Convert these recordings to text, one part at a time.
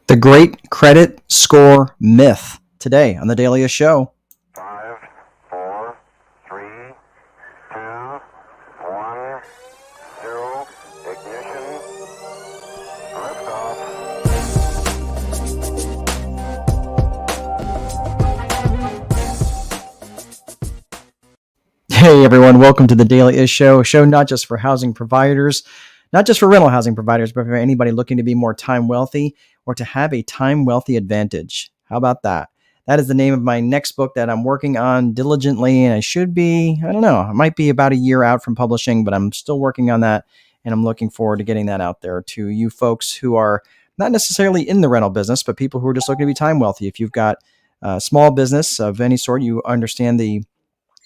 The great credit score myth today on the Daily Show. 5, 4, 3, 2, 1, 0, ignition, liftoff. Hey everyone, welcome to the Daily Show. A show not just for housing providers, not just for rental housing providers, but for anybody looking to be more time wealthy or to have a time wealthy advantage. How about that? That is the name of my next book that I'm working on diligently, and I should be, I don't know, I might be about a year out from publishing, but I'm still working on that, and I'm looking forward to getting that out there to you folks who are not necessarily in the rental business, but people who are just looking to be time wealthy. If you've got a small business of any sort, you understand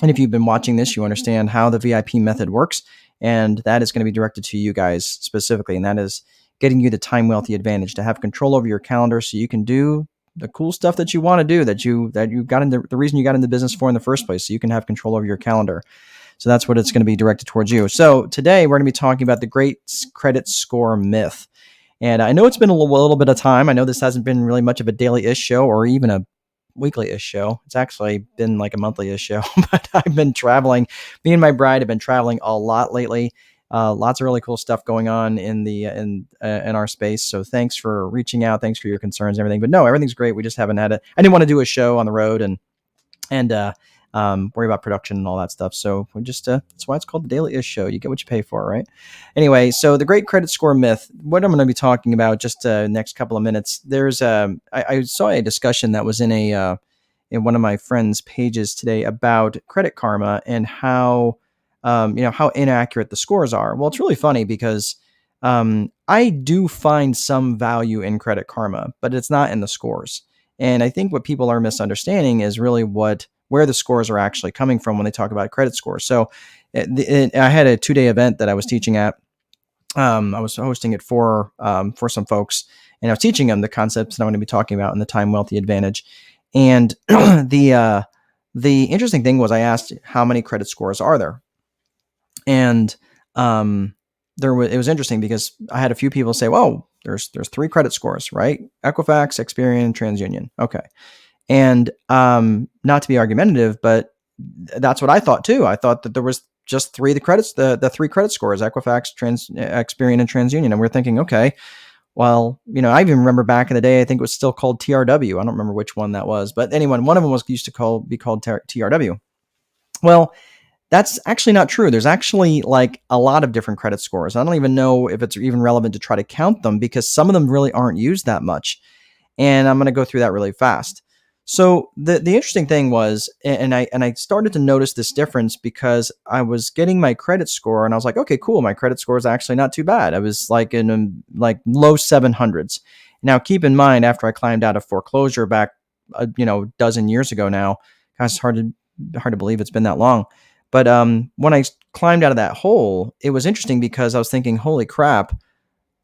and if you've been watching this, you understand how the VIP method works. And that is going to be directed to you guys specifically. And that is getting you the time wealthy advantage to have control over your calendar so you can do the cool stuff that you want to do, that you got into the reason you got into business for in the first place. So you can have control over your calendar. So that's what it's going to be directed towards you. So today we're going to be talking about the great credit score myth. And I know it's been a little bit of time. I know this hasn't been really much of a daily-ish show or even a weekly-ish show. It's actually been like a monthly-ish show, but I've been traveling. Me and my bride have been traveling a lot lately. Lots of really cool stuff going on in our space. So thanks for reaching out. Thanks for your concerns and everything. But no, everything's great. We just haven't had it. I didn't want to do a show on the road and worry about production and all that stuff. So we just that's why it's called the Daily Ish Show. You get what you pay for, right? Anyway, so the great credit score myth. What I'm going to be talking about just next couple of minutes. There's I saw a discussion that was in one of my friends' pages today about Credit Karma and how how inaccurate the scores are. Well, it's really funny because I do find some value in Credit Karma, but it's not in the scores. And I think what people are misunderstanding is really where the scores are actually coming from when they talk about credit scores. So I had a 2-day event that I was teaching at. I was hosting it for some folks, and I was teaching them the concepts that I'm going to be talking about in the time wealthy advantage. And the interesting thing was I asked how many credit scores are there, and it was interesting because I had a few people say, "Well, there's 3 credit scores, right? Equifax, Experian, TransUnion." Okay. And not to be argumentative, but that's what I thought too. I thought that there was just 3 the 3 credit scores: Equifax, Experian, and TransUnion. And we're thinking, okay, well, I even remember back in the day, I think it was still called TRW. I don't remember which one that was, but anyway, one of them used to be called TRW. Well, that's actually not true. There's actually like a lot of different credit scores. I don't even know if it's even relevant to try to count them because some of them really aren't used that much. And I'm going to go through that really fast. So the interesting thing was, and I started to notice this difference because I was getting my credit score, and I was like, okay, cool, my credit score is actually not too bad. I was like in low 700s. Now, keep in mind, after I climbed out of foreclosure back, a dozen years ago now, gosh, it's hard to believe it's been that long. But when I climbed out of that hole, it was interesting because I was thinking, holy crap,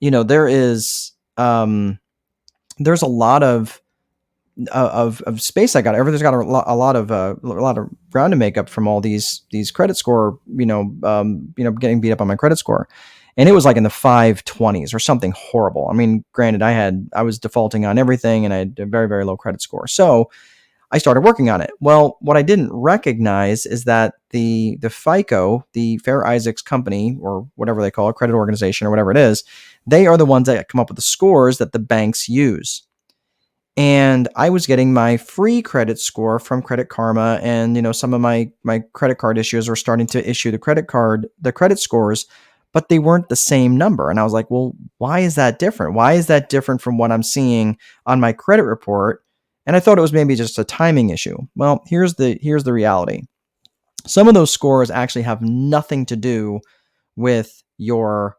there's a lot of space I got. Everything's got a lot of ground to make up from all these credit score, getting beat up on my credit score. And it was like in the 520s or something horrible. I mean, granted, I was defaulting on everything and I had a very, very low credit score. So I started working on it. Well, what I didn't recognize is that the FICO, the Fair Isaacs company, or whatever they call it, credit organization or whatever it is, they are the ones that come up with the scores that the banks use. And I was getting my free credit score from Credit Karma, and some of my credit card issuers were starting to issue the credit scores, but they weren't the same number. And I was like, well, why is that different? Why is that different from what I'm seeing on my credit report? And I thought it was maybe just a timing issue. Well, here's the reality. Some of those scores actually have nothing to do with your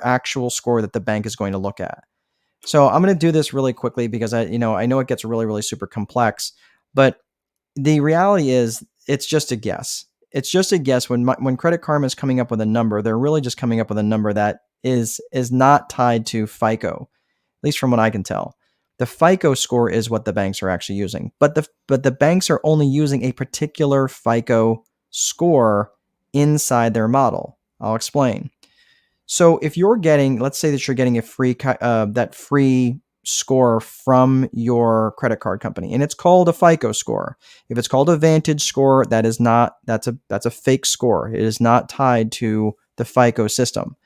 actual score that the bank is going to look at. So I'm going to do this really quickly because I know it gets really, really super complex, but the reality is it's just a guess. It's just a guess. When Credit Karma is coming up with a number, they're really just coming up with a number that is not tied to FICO, at least from what I can tell. The FICO score is what the banks are actually using, but the banks are only using a particular FICO score inside their model. I'll explain. So if you're getting, let's say that you're getting a free score from your credit card company, and it's called a FICO score. If it's called a Vantage score, that's a fake score. It is not tied to the FICO system.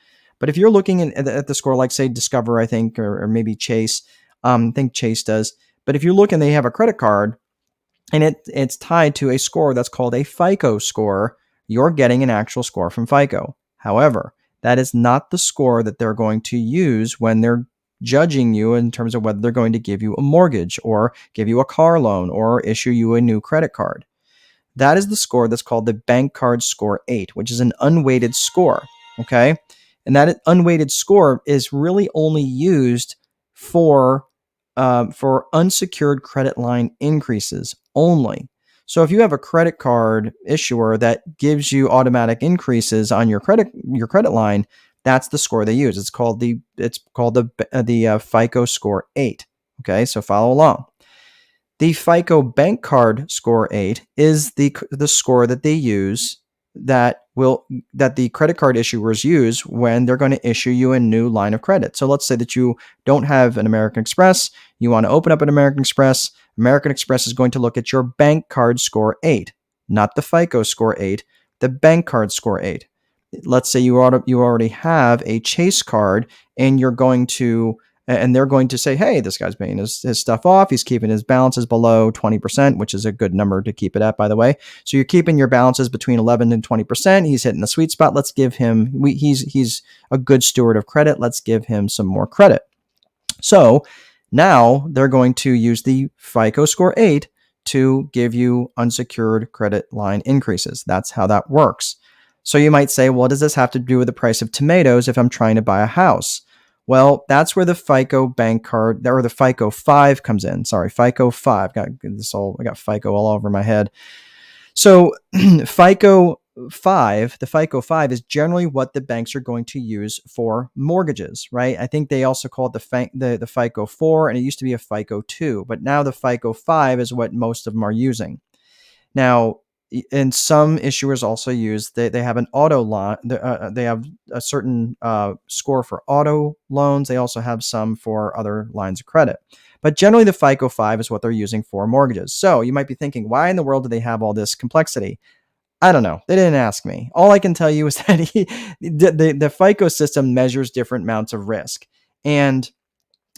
But if you're looking at the score, like say Discover, I think, or maybe Chase, I think Chase does. But if you look and they have a credit card and it's tied to a score that's called a FICO score, you're getting an actual score from FICO. However, that is not the score that they're going to use when they're judging you in terms of whether they're going to give you a mortgage or give you a car loan or issue you a new credit card. That is the score that's called the Bank Card Score 8, which is an unweighted score. Okay. And that unweighted score is really only used for unsecured credit line increases only. So if you have a credit card issuer that gives you automatic increases on your credit line, that's the score they use. It's called the FICO Score 8. Okay, so follow along. The FICO Bank Card Score 8 is the score that they use that the credit card issuers use when they're going to issue you a new line of credit. So let's say that you don't have an American Express, you want to open up an American Express. American Express is going to look at your Bank Card Score 8, not the FICO Score 8, the Bank Card Score 8. Let's say you already have a Chase card and they're going to say, hey, this guy's paying his stuff off. He's keeping his balances below 20%, which is a good number to keep it at, by the way. So you're keeping your balances between 11 and 20%. He's hitting the sweet spot. Let's give him, he's a good steward of credit. Let's give him some more credit. So now they're going to use the FICO Score 8 to give you unsecured credit line increases. That's how that works. So you might say, well, does this have to do with the price of tomatoes if I'm trying to buy a house? Well, that's where the FICO bank card or the FICO 5 comes in. Sorry, FICO 5. I got FICO all over my head. So FICO 5, the FICO 5 is generally what the banks are going to use for mortgages, right? I think they also call it the FICO 4, and it used to be a FICO 2, but now the FICO 5 is what most of them are using. Now, and some issuers also use they have an auto loan. They have a certain score for auto loans. They also have some for other lines of credit. But generally, the FICO 5 is what they're using for mortgages. So you might be thinking, why in the world do they have all this complexity? I don't know. They didn't ask me. All I can tell you is that the FICO system measures different amounts of risk. And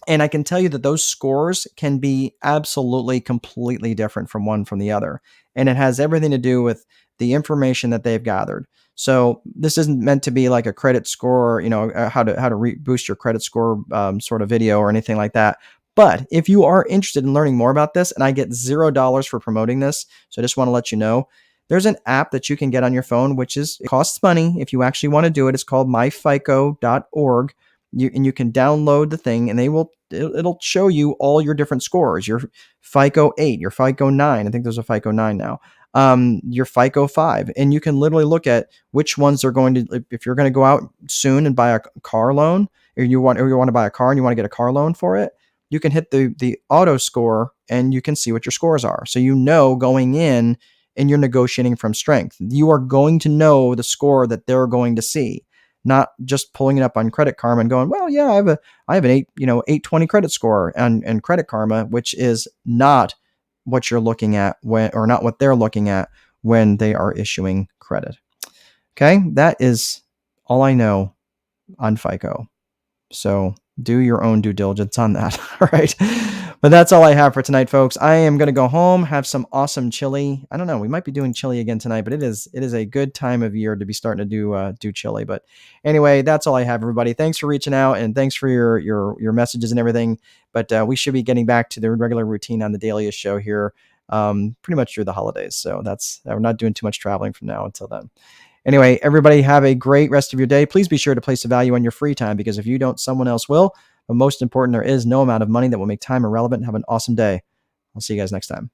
I can tell you that those scores can be absolutely completely different from one from the other. And it has everything to do with the information that they've gathered. So this isn't meant to be like a credit score, how to boost your credit score sort of video or anything like that. But if you are interested in learning more about this, and I get $0 for promoting this, so I just want to let you know, there's an app that you can get on your phone, it costs money if you actually want to do it. It's called myfico.org. You can download the thing, and it'll show you all your different scores. Your FICO 8, your FICO 9. I think there's a FICO 9 now. Your FICO 5, and you can literally look at which ones are going to. If you're going to go out soon and buy a car loan, or you want to buy a car and you want to get a car loan for it, you can hit the auto score, and you can see what your scores are. So going in, and you're negotiating from strength. You are going to know the score that they're going to see. Not just pulling it up on Credit Karma and going, well, yeah, I have an 820 credit score and Credit Karma, which is not what you're looking at not what they're looking at when they are issuing credit. Okay, that is all I know on FICO. So do your own due diligence on that. All right. But that's all I have for tonight, folks. I am going to go home, have some awesome chili. I don't know. We might be doing chili again tonight, but it is a good time of year to be starting to do chili. But anyway, that's all I have, everybody. Thanks for reaching out, and thanks for your messages and everything. But we should be getting back to the regular routine on the Daily Show here pretty much through the holidays. So we're not doing too much traveling from now until then. Anyway, everybody have a great rest of your day. Please be sure to place a value on your free time, because if you don't, someone else will. But most important, there is no amount of money that will make time irrelevant. Have an awesome day. I'll see you guys next time.